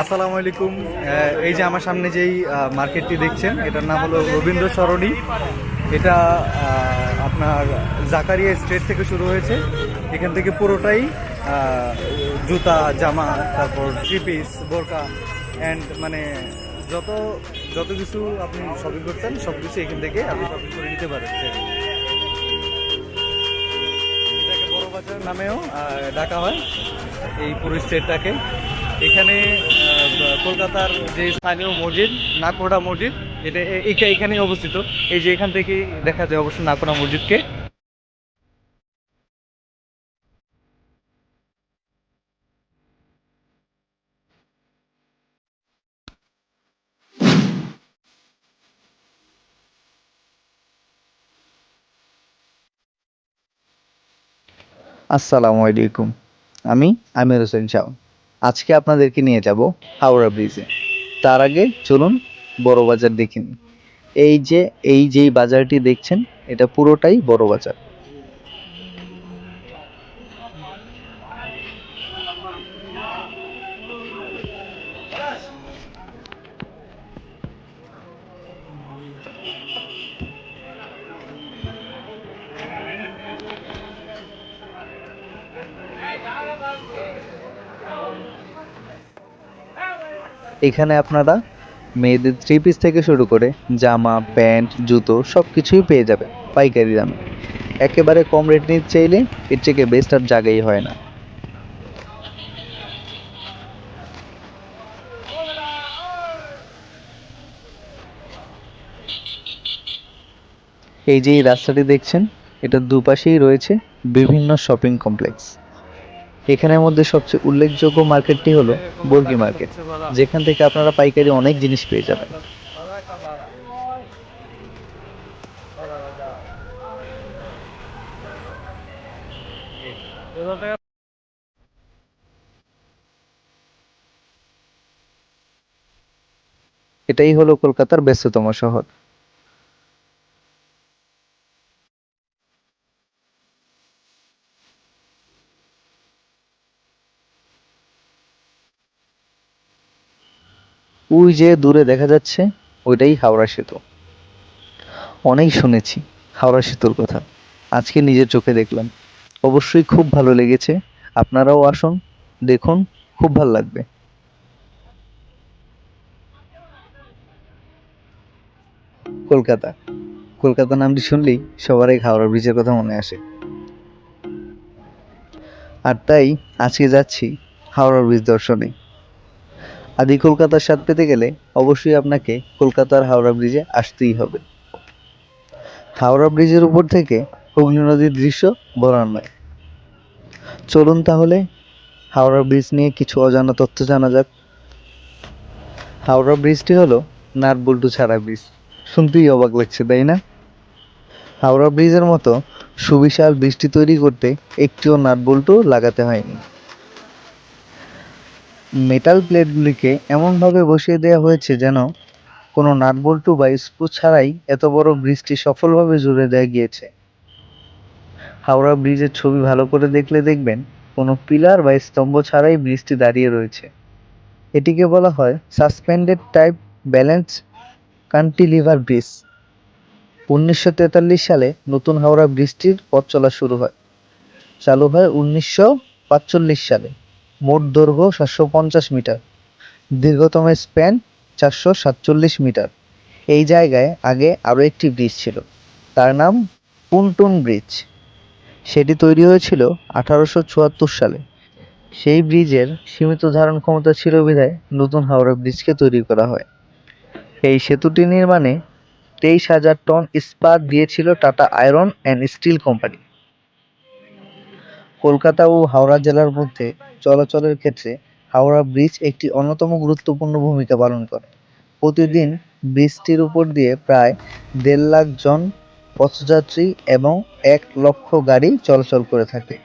আসসালামু আলাইকুম। এই যে আমার সামনে যেই মার্কেটটি দেখছেন, এটার নাম হলো রবীন্দ্র সরণি। এটা আপনার জাকারিয়া স্ট্রিট থেকে শুরু হয়েছে। এখান থেকে পুরোটাই জুতা, জামা, তারপর থ্রি পিস, বোরকা অ্যান্ড মানে যত যত কিছু আপনি শপিং করতেন সব কিছু এখান থেকে আপনি শপিং করে নিতে পারেন। এটাকে বড় বাজার নামেও ডাকা হয় এই পুরো স্টেটটাকে। এখানে কলকাতার যে স্থানীয় মসজিদ, নাকোড়া মসজিদ, এটা এখানেই অবস্থিত। এই যে এখান থেকে দেখা যায় অবশ্য নাকোড়া মসজিদকে। আসসালামু আলাইকুম। আমি আমির হোসেন শাওন। আজকে আপনাদেরকে নিয়ে যাব হাওড়া ব্রিজে। তার আগে চলুন বড় বাজার দেখে নিই। এই যে বাজারটি দেখছেন, এটা পুরোটাই বড় বাজার। এখানে আপনারা মেয়েদের থ্রি পিস থেকে শুরু করে জামা, প্যান্ট, জুতো সবকিছুই পেয়ে যাবেন পাইকারি দামে। একেবারে কম রেট নিতে চাইলে এর থেকে বেস্ট আর জায়গাই হয় না। এই রাস্তাটি দেখছেন, এটার দুপাশেই রয়েছে বিভিন্ন শপিং কমপ্লেক্স। এখানের মধ্যে সবচেয়ে উল্লেখযোগ্য মার্কেটটি হলো বর্গি মার্কেট, যেখান থেকে আপনারা পাইকারি অনেক জিনিস পেয়ে যাবেন। এটাই হলো কলকাতার ব্যস্ততম শহর। ওই যে দূরে দেখা যাচ্ছে, ওইটাই হাওড়া সেতু। অনেক শুনেছি হাওড়া সেতুর কথা, আজকে নিজের চোখে দেখলাম। অবশ্যই খুব ভালো লেগেছে। আপনারাও আসুন, দেখুন, খুব ভালো লাগবে। কলকাতা, কলকাতা নামটি শুনলেই সবার এই হাওড়া ব্রিজের কথা মনে আসে। আর তাই আজকে যাচ্ছি হাওড়া ব্রিজ দর্শনে। আদি কলকাতার স্বাদ পেতে গেলে অবশ্যই আপনাকে কলকাতার হাওড়া ব্রিজে আসতেই হবে। হাওড়া ব্রিজের উপর থেকে হুগলি নদীর দৃশ্য বলার নয়। চলুন তাহলে হাওড়া ব্রিজ নিয়ে কিছু অজানা তথ্য জানা যাক। হাওড়া ব্রিজটি হলো নাট বল্টু ছাড়া ব্রিজ। শুনতেই অবাক লাগছে, তাই না? হাওড়া ব্রিজের মতো সুবিশাল ব্রিজটি তৈরি করতে একটিও নাট বল্টু লাগাতে হয়নি। মেটাল প্লেটগুলিকে এমনভাবে বসিয়ে দেওয়া হয়েছে যেন কোনো নাট বল্টু বা স্ক্রু ছাড়াই এত বড় ব্রিজটি সফলভাবে জুড়ে দেওয়া গিয়েছে। হাওড়া ব্রিজের ছবি ভালো করে দেখলে দেখবেন কোনো পিলার বা স্তম্ভ ছাড়াই ব্রিজটি দাঁড়িয়ে রয়েছে। এটিকে বলা হয় সাসপেন্ডেড টাইপ ব্যালেন্স কান্টিলিভার ব্রিজ। 1943 সালে নতুন হাওড়া ব্রিজটির পথ চলা শুরু হয়। চালু হয় 1945 সালে। মোট দৈর্ঘ্য 750 মিটার, দীর্ঘতম স্প্যান 447 মিটার। এই জায়গায় আগে আরও একটি ব্রিজ ছিল, তার নাম পুনটুন ব্রিজ। সেটি তৈরি হয়েছিল 1874 সালে। সেই ব্রিজের সীমিত ধারণ ক্ষমতা ছিল বিধায় নতুন হাওড়া ব্রিজকে তৈরি করা হয়। এই সেতুটি নির্মাণে 23,000 টন ইস্পাত দিয়েছিল Tata iron and steel company. Kolkata ও হাওড়া জেলার মধ্যে চলাচলের ক্ষেত্রে হাওড়া ব্রিজ একটি অন্যতম গুরুত্বপূর্ণ ভূমিকা পালন করে। প্রতিদিন ব্রিজটির উপর দিয়ে প্রায় 1.5 লাখ জন পথযাত্রী এবং 1 লক্ষ গাড়ি চলাচল করে থাকে।